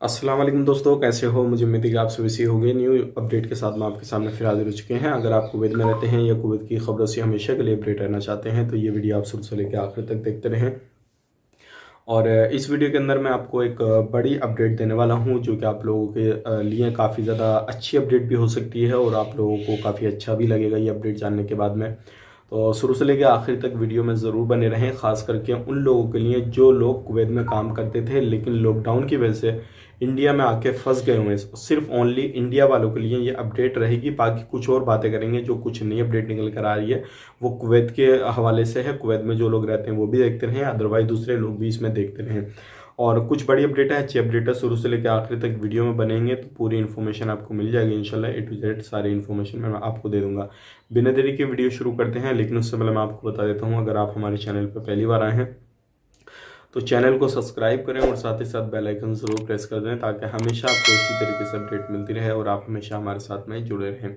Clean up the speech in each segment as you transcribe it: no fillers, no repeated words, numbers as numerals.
अस्सलाम वालेकुम दोस्तों, कैसे हो? मुझे उम्मीद है कि आप सभी सही होंगे। न्यू अपडेट के साथ मैं आपके सामने फिर हाजिर हो चुके हैं। अगर आप कुवैत में रहते हैं या कुवैत की खबरों से हमेशा के लिए अपडेट रहना चाहते हैं तो ये वीडियो आप शुरू से लेकर आखिर तक देखते रहें। और इस वीडियो के अंदर मैं आपको एक बड़ी अपडेट देने वाला हूं जो कि आप लोगों के लिए काफ़ी ज़्यादा अच्छी अपडेट भी हो सकती है और आप लोगों को काफ़ी अच्छा भी लगेगा ये अपडेट जानने के बाद में। तो शुरू से लेकर आखिर तक वीडियो में ज़रूर बने रहें, ख़ास करके उन लोगों के लिए जो लोग कुवैत में काम करते थे लेकिन लॉकडाउन की वजह से इंडिया में आके फंस गए हुए हैं। सिर्फ ओनली इंडिया वालों के लिए ये अपडेट रहेगी, बाकी कुछ और बातें करेंगे। जो कुछ नई अपडेट निकल कर आ रही है वो कुवैत के हवाले से है। कुवैत में जो लोग रहते हैं वो भी देखते रहें, अदरवाइज दूसरे लोग भी इसमें देखते रहें। और कुछ बड़ी अपडेट है, अच्छी अपडेट है। शुरू से लेकर आखिर तक वीडियो में बनेंगे तो पूरी इन्फॉर्मेशन आपको मिल जाएगी इंशाल्लाह। ए टू जेड सारी इन्फॉर्मेशन मैं आपको दे दूंगा। बिना देरी के वीडियो शुरू करते हैं, लेकिन उससे पहले मैं आपको बता देता हूँ, अगर आप हमारे चैनल पर पहली बार आए हैं तो चैनल को सब्सक्राइब करें और साथ ही साथ बेल आइकन जरूर प्रेस कर दें ताकि हमेशा आपको इसी तरीके से अपडेट मिलती रहे और आप हमेशा हमारे साथ में जुड़े रहें।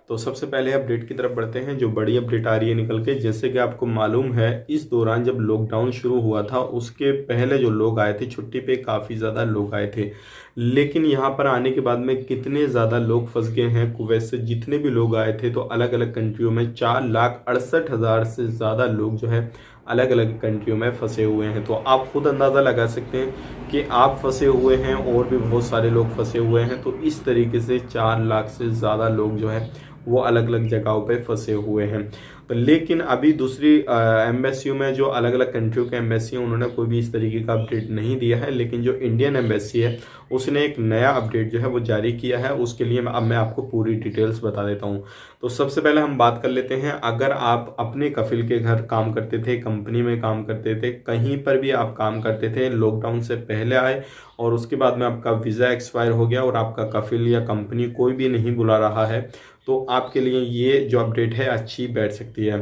तो सबसे पहले अपडेट की तरफ बढ़ते हैं। जो बड़ी अपडेट आ रही है निकल के, जैसे कि आपको मालूम है इस दौरान जब लॉकडाउन शुरू हुआ था उसके पहले जो लोग आए थे छुट्टी पे, काफ़ी ज़्यादा लोग आए थे। लेकिन यहाँ पर आने के बाद में कितने ज़्यादा लोग फंस गए हैं कुवैत से। जितने भी लोग आए थे तो अलग अलग कंट्रियों में 4,68,000 से ज़्यादा लोग जो है अलग अलग कंट्रियों में फंसे हुए हैं। तो आप खुद अंदाज़ा लगा सकते हैं कि आप फंसे हुए हैं और भी बहुत सारे लोग फंसे हुए हैं। तो इस तरीके से 4 लाख से ज़्यादा लोग जो है वो अलग अलग जगहों पे फंसे हुए हैं। तो लेकिन अभी दूसरी एम्बेसियों में जो अलग अलग कंट्रियों के एम्बेसी हैं उन्होंने कोई भी इस तरीके का अपडेट नहीं दिया है। लेकिन जो इंडियन एम्बेसी है उसने एक नया अपडेट जो है वो जारी किया है। उसके लिए अब मैं आपको पूरी डिटेल्स बता देता हूँ। तो सबसे पहले हम बात कर लेते हैं, अगर आप अपने कफिल के घर काम करते थे, कंपनी में काम करते थे, कहीं पर भी आप काम करते थे, लॉकडाउन से पहले आए और उसके बाद में आपका वीज़ा एक्सपायर हो गया और आपका कफिल या कंपनी कोई भी नहीं बुला रहा है, तो आपके लिए ये जो अपडेट है अच्छी बैठ सकती है।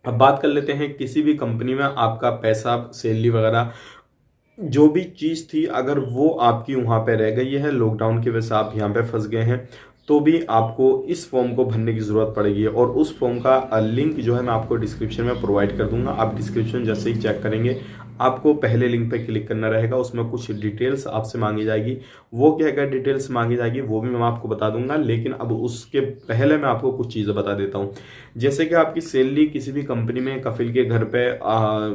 अब बात कर लेते हैं, किसी भी कंपनी में आपका पैसा, सैलरी वगैरह जो भी चीज़ थी अगर वो आपकी वहाँ पे रह गई है, लॉकडाउन की वजह से आप यहाँ पे फंस गए हैं, तो भी आपको इस फॉर्म को भरने की ज़रूरत पड़ेगी। और उस फॉर्म का लिंक जो है मैं आपको डिस्क्रिप्शन में प्रोवाइड कर दूंगा। आप डिस्क्रिप्शन जैसे ही चेक करेंगे आपको पहले लिंक पे क्लिक करना रहेगा, उसमें कुछ डिटेल्स आपसे मांगी जाएगी। वो क्या क्या डिटेल्स मांगी जाएगी वो भी मैं आपको बता दूंगा, लेकिन अब उसके पहले मैं आपको कुछ चीज़ें बता देता हूँ। जैसे कि आपकी सैलरी किसी भी कंपनी में कफिल के घर पे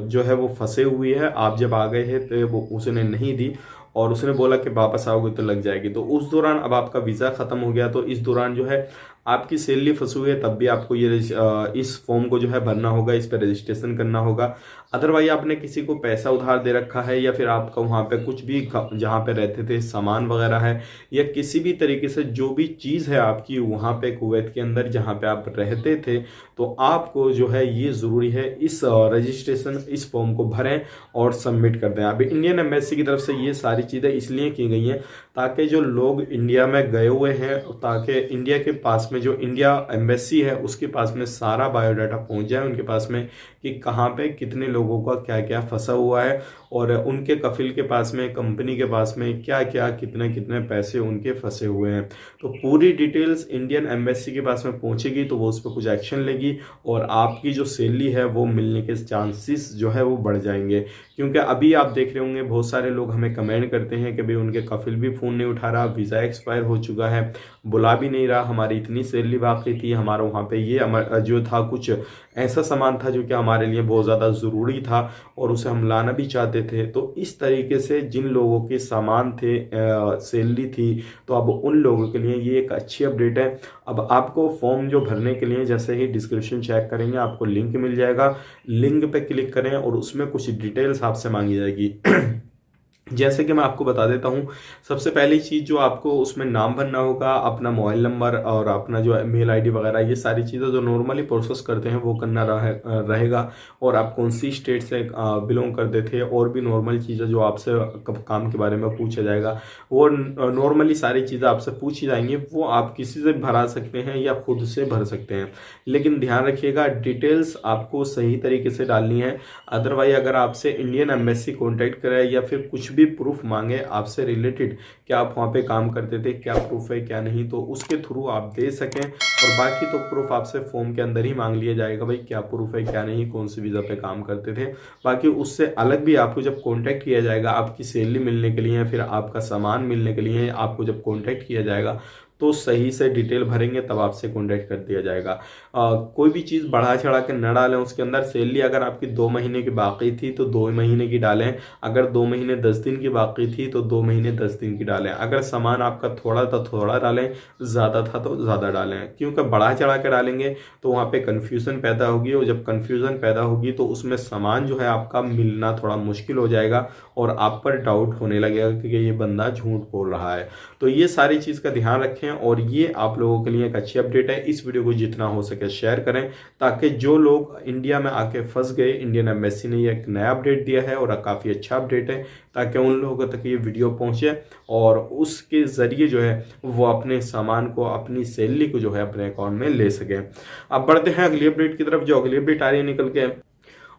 जो है वो फंसे हुई है, आप जब आ गए हैं तो वो उसने नहीं दी और उसने बोला कि वापस आओगे तो लग जाएगी। तो उस दौरान अब आपका वीज़ा ख़त्म हो गया, तो इस दौरान जो है आपकी सैलरी फंसी हुई है, तब भी आपको ये इस फॉर्म को जो है भरना होगा, इस पर रजिस्ट्रेशन करना होगा। अदरवाइज आपने किसी को पैसा उधार दे रखा है या फिर आपका वहाँ पे कुछ भी जहाँ पे रहते थे सामान वगैरह है या किसी भी तरीके से जो भी चीज़ है आपकी वहाँ पे कुवैत के अंदर जहाँ पे आप रहते थे, तो आपको जो है ये ज़रूरी है इस रजिस्ट्रेशन इस फॉर्म को भरें और सबमिट कर दें। अभी इंडियन एम्बेसी की तरफ से ये सारी चीज़ें इसलिए की गई हैं ताकि जो लोग इंडिया में गए हुए हैं, ताकि इंडिया के पास में जो इंडिया एम्बेसी है उसके पास में सारा बायोडाटा पहुंच जाए उनके पास में कि कहाँ पे कितने लोगों का क्या क्या फंसा हुआ है और उनके कफिल के पास में, कंपनी के पास में क्या क्या कितने कितने पैसे उनके फंसे हुए हैं। तो पूरी डिटेल्स इंडियन एम्बेसी के पास में पहुंचेगी तो वो उस पर कुछ एक्शन लेगी और आपकी जो सैलरी है वो मिलने के चांसेस जो है वो बढ़ जाएंगे। क्योंकि अभी आप देख रहे होंगे बहुत सारे लोग हमें कमेंट करते हैं कि भाई उनके कफिल भी फ़ोन नहीं उठा रहा, वीज़ा एक्सपायर हो चुका है, बुला भी नहीं रहा, हमारी इतनी सैलरी बाकी थी, हमारा वहाँ पे ये जो था कुछ ऐसा सामान था जो कि हमारे लिए बहुत ज़्यादा ज़रूरी था और उसे हम लाना भी चाहते थे। तो इस तरीके से जिन लोगों के सामान थे, सैलरी थी, तो अब उन लोगों के लिए ये एक अच्छी अपडेट है। अब आपको फॉर्म जो भरने के लिए जैसे ही डिस्क्रिप्शन चेक करेंगे आपको लिंक मिल जाएगा, लिंक पे क्लिक करें और उसमें कुछ डिटेल्स आपसे मांगी जाएगी। जैसे कि मैं आपको बता देता हूँ, सबसे पहली चीज़ जो आपको उसमें नाम भरना होगा, अपना मोबाइल नंबर और अपना जो मेल आईडी वगैरह, ये सारी चीज़ें जो नॉर्मली प्रोसेस करते हैं वो करना रहेगा। और आप कौन सी स्टेट से बिलोंग करते थे और भी नॉर्मल चीज़ें जो आपसे काम के बारे में पूछा जाएगा, वो नॉर्मली सारी चीज़ें आपसे पूछी जाएंगी। वो आप किसी से भरा सकते हैं या खुद से भर सकते हैं, लेकिन ध्यान रखिएगा डिटेल्स आपको सही तरीके से डालनी है। अदरवाइज अगर आपसे इंडियन एम्बेसी कॉन्टैक्ट करे या फिर कुछ भी प्रूफ मांगे आपसे रिलेटेड कि आप वहाँ पे काम करते थे, क्या प्रूफ है क्या नहीं, तो उसके थ्रू आप दे सकें। और बाकी तो प्रूफ आपसे फॉर्म के अंदर ही मांग लिया जाएगा, भाई क्या प्रूफ है क्या नहीं, कौन सी वीज़ा पे काम करते थे। बाकी उससे अलग भी आपको जब कॉन्टैक्ट किया जाएगा आपकी सैलरी मिलने के लिए, फिर आपका सामान मिलने के लिए आपको जब कॉन्टैक्ट किया जाएगा तो सही से डिटेल भरेंगे तब आपसे कॉन्टैक्ट कर दिया जाएगा। कोई भी चीज़ बढ़ा चढ़ा के न डालें उसके अंदर। सैलरी अगर आपकी 2 महीने की बाकी थी तो 2 महीने की डालें, अगर 2 महीने 10 दिन की बाकी थी तो 2 महीने 10 दिन की डालें, अगर सामान आपका थोड़ा था थोड़ा डालें, ज़्यादा था तो ज़्यादा डालें। क्योंकि बढ़ा चढ़ा के डालेंगे तो वहाँ पे कन्फ्यूज़न पैदा होगी, और जब कन्फ्यूज़न पैदा होगी तो उसमें सामान जो है आपका मिलना थोड़ा मुश्किल हो जाएगा और आप पर डाउट होने लगेगा कि ये बंदा झूठ बोल रहा है। तो ये सारी चीज़ का ध्यान रखें, और ये आप लोगों के लिए एक अच्छी अपडेट है। इस वीडियो को जितना हो सके शेयर करें, ताकि जो लोग इंडिया में आके फंस गए, इंडियन एम्बेसी ने एक नया अपडेट दिया है और काफ़ी अच्छा अपडेट है, ताकि उन लोगों तक ये वीडियो पहुंचे और उसके ज़रिए जो है वो अपने सामान को, अपनी सैलरी को जो है अपने अकाउंट में ले सकें। अब बढ़ते हैं अगली अपडेट की तरफ। जो अगली अपडेट आ रही है निकल के,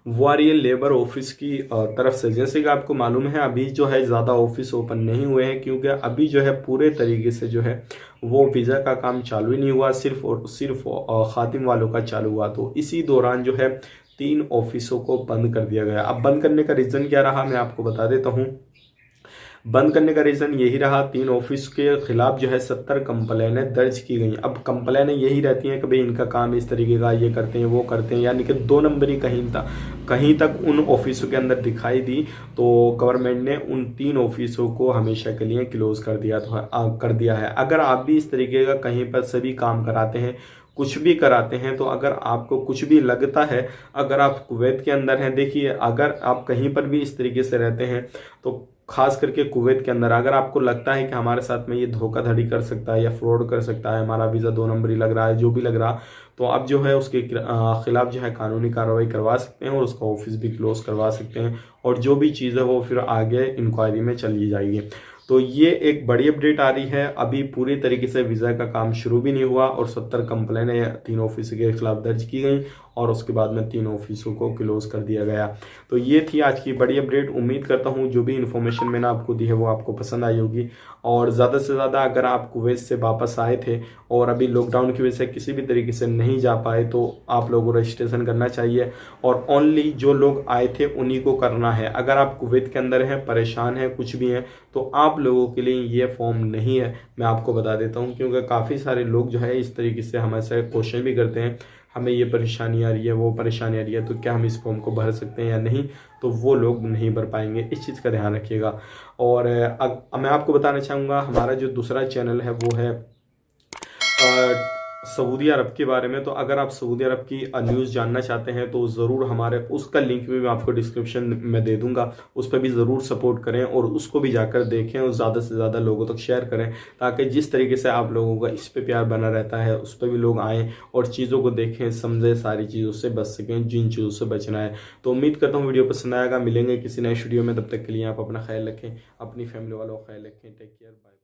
वो आ रही है लेबर ऑफिस की तरफ से। जैसे कि आपको मालूम है अभी जो है ज़्यादा ऑफिस ओपन नहीं हुए हैं, क्योंकि अभी जो है पूरे तरीके से जो है वो वीज़ा का काम चालू ही नहीं हुआ, सिर्फ और सिर्फ खातिम वालों का चालू हुआ। तो इसी दौरान जो है 3 ऑफिसों को बंद कर दिया गया। अब बंद करने का रीज़न क्या रहा मैं आपको बता देता हूँ। बंद करने का रीज़न यही रहा, 3 ऑफिस के खिलाफ जो है 70 कंप्लेनें दर्ज की गई। अब कंप्लेनें यही रहती हैं कि भाई इनका काम इस तरीके का, ये करते हैं वो करते हैं, यानी कि 2 नंबरी कहीं तक उन ऑफिसों के अंदर दिखाई दी। तो गवर्नमेंट ने उन 3 ऑफिसों को हमेशा के लिए क्लोज कर दिया है। अगर आप भी इस तरीके का कहीं पर सभी काम कराते हैं, कुछ भी कराते हैं, तो अगर आपको कुछ भी लगता है, अगर आप कुवैत के अंदर हैं, देखिए अगर आप कहीं पर भी इस तरीके से रहते हैं, तो खास करके कुवैत के अंदर अगर आपको लगता है कि हमारे साथ में ये धोखाधड़ी कर सकता है या फ्रॉड कर सकता है, हमारा वीज़ा 2 नंबरी लग रहा है, जो भी लग रहा, तो आप जो है उसके खिलाफ जो है कानूनी कार्रवाई करवा सकते हैं और उसका ऑफिस भी क्लोज करवा सकते हैं, और जो भी चीज़ है वो फिर आगे इंक्वायरी में चली जाएगी। तो ये एक बड़ी अपडेट आ रही है। अभी पूरी तरीके से वीज़ा का काम शुरू भी नहीं हुआ और 70 कंप्लेनें 3 ऑफिस के खिलाफ दर्ज की गई और उसके बाद में 3 ऑफिसों को क्लोज कर दिया गया। तो ये थी आज की बड़ी अपडेट। उम्मीद करता हूँ जो भी इन्फॉर्मेशन मैंने आपको दी है वो आपको पसंद आई होगी, और ज़्यादा से ज़्यादा अगर आप कुवैत से वापस आए थे और अभी लॉकडाउन की वजह से किसी भी तरीके से नहीं जा पाए, तो आप लोगों को रजिस्ट्रेशन करना चाहिए, और ओनली जो लोग आए थे उन्हीं को करना है। अगर आप कुवैत के अंदर हैं, परेशान हैं, कुछ भी हैं, तो आप लोगों के लिए ये फॉर्म नहीं है, मैं आपको बता देता हूँ। क्योंकि काफ़ी सारे लोग जो है इस तरीके से हमसे क्वेश्चन भी करते हैं, हमें ये परेशानी आ रही है, वो परेशानी आ रही है, तो क्या हम इस फॉर्म को भर सकते हैं या नहीं, तो वो लोग नहीं भर पाएंगे। इस चीज़ का ध्यान रखिएगा। और मैं आपको बताना चाहूँगा हमारा जो दूसरा चैनल है वो है सऊदी अरब के बारे में। तो अगर आप सऊदी अरब की न्यूज़ जानना चाहते हैं तो ज़रूर हमारे उसका लिंक भी मैं आपको डिस्क्रिप्शन में दे दूंगा, उस पर भी ज़रूर सपोर्ट करें और उसको भी जाकर देखें और ज़्यादा से ज़्यादा लोगों तक शेयर करें, ताकि जिस तरीके से आप लोगों का इस पे प्यार बना रहता है उस पर भी लोग आएँ और चीज़ों को देखें, समझें, सारी चीज़ों से बच सकें जिन चीज़ों से बचना है। तो उम्मीद करता हूँ वीडियो पसंद आएगा। मिलेंगे किसी नए वीडियो में, तब तक के लिए आप अपना ख्याल रखें, अपनी फैमिली वालों का ख्याल रखें। Take care, bye.